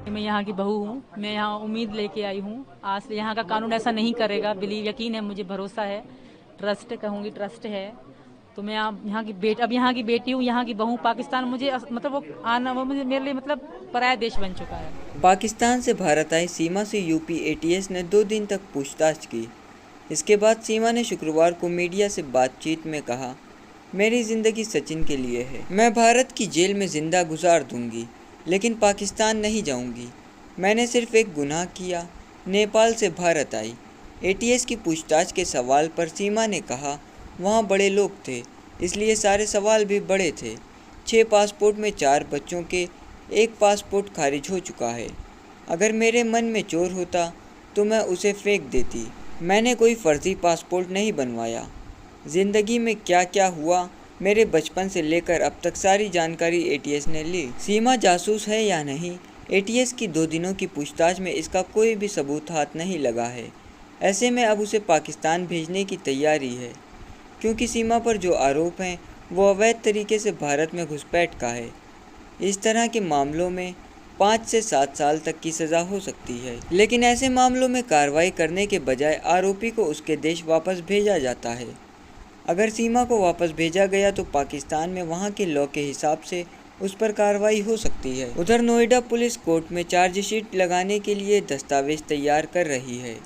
मैं यहाँ की बहू हूँ। मैं यहाँ उम्मीद लेके आई हूँ। आज से यहाँ का कानून ऐसा नहीं करेगा। बिलीव, यकीन है, मुझे भरोसा है। ट्रस्ट कहूँगी, ट्रस्ट है। तो मैं अब यहाँ की बेटी हूँ, यहाँ की बहू। पाकिस्तान मुझे मतलब वो आना, वो मुझे मेरे लिए मतलब पराया देश बन चुका है। पाकिस्तान से भारत आई सीमा से यूपी एटीएस ने 2 दिन तक पूछताछ की। इसके बाद सीमा ने शुक्रवार को मीडिया से बातचीत में कहा, मेरी ज़िंदगी सचिन के लिए है। मैं भारत की जेल में ज़िंदा गुजार दूंगी, लेकिन पाकिस्तान नहीं जाऊंगी। मैंने सिर्फ एक गुनाह किया, नेपाल से भारत आई। एटीएस की पूछताछ के सवाल पर सीमा ने कहा, वहाँ बड़े लोग थे, इसलिए सारे सवाल भी बड़े थे। 6 पासपोर्ट में 4 बच्चों के, एक पासपोर्ट खारिज हो चुका है। अगर मेरे मन में चोर होता तो मैं उसे फेंक देती। मैंने कोई फर्जी पासपोर्ट नहीं बनवाया। ज़िंदगी में क्या क्या हुआ, मेरे बचपन से लेकर अब तक सारी जानकारी एटीएस ने ली। सीमा जासूस है या नहीं, एटीएस की 2 दिनों की पूछताछ में इसका कोई भी सबूत हाथ नहीं लगा है। ऐसे में अब उसे पाकिस्तान भेजने की तैयारी है, क्योंकि सीमा पर जो आरोप हैं वो अवैध तरीके से भारत में घुसपैठ का है। इस तरह के मामलों में 5 से 7 साल तक की सज़ा हो सकती है। लेकिन ऐसे मामलों में कार्रवाई करने के बजाय आरोपी को उसके देश वापस भेजा जाता है। अगर सीमा को वापस भेजा गया तो पाकिस्तान में वहाँ के लॉ के हिसाब से उस पर कार्रवाई हो सकती है। उधर नोएडा पुलिस कोर्ट में चार्जशीट लगाने के लिए दस्तावेज तैयार कर रही है।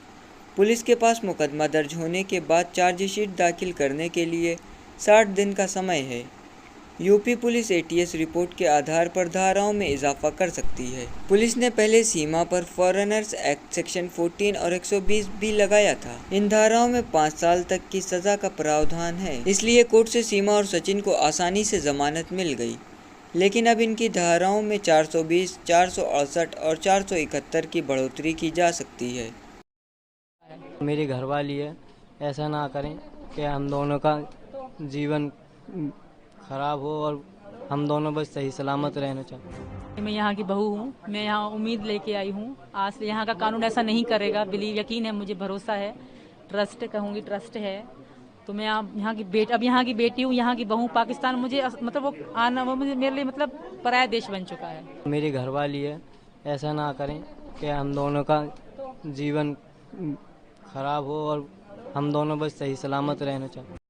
पुलिस के पास मुकदमा दर्ज होने के बाद चार्जशीट दाखिल करने के लिए 60 दिन का समय है। यूपी पुलिस एटीएस रिपोर्ट के आधार पर धाराओं में इजाफा कर सकती है। पुलिस ने पहले सीमा पर फॉरेनर्स एक्ट सेक्शन 14 और 120 भी लगाया था। इन धाराओं में 5 साल तक की सजा का प्रावधान है, इसलिए कोर्ट से सीमा और सचिन को आसानी से जमानत मिल गई। लेकिन अब इनकी धाराओं में 420, 468 और 471 की बढ़ोतरी की जा सकती है। मेरी घरवाली है, ऐसा ना करें कि हम दोनों का जीवन खराब हो और हम दोनों बस सही सलामत रहना चाहते। मैं यहाँ की बहू हूँ। मैं यहाँ उम्मीद लेके आई हूँ। आज से यहाँ का कानून ऐसा नहीं करेगा। बिलीव, यकीन है, मुझे भरोसा है। ट्रस्ट कहूँगी, ट्रस्ट है। तो मैं अब यहाँ की बेटी हूँ, यहाँ की बहू। पाकिस्तान मुझे मतलब वो आना, वो मुझे मेरे लिए मतलब पराया देश बन चुका है। मेरी घरवाली है, ऐसा ना करें कि हम दोनों का जीवन खराब हो और हम दोनों बस सही सलामत रहना चाहते।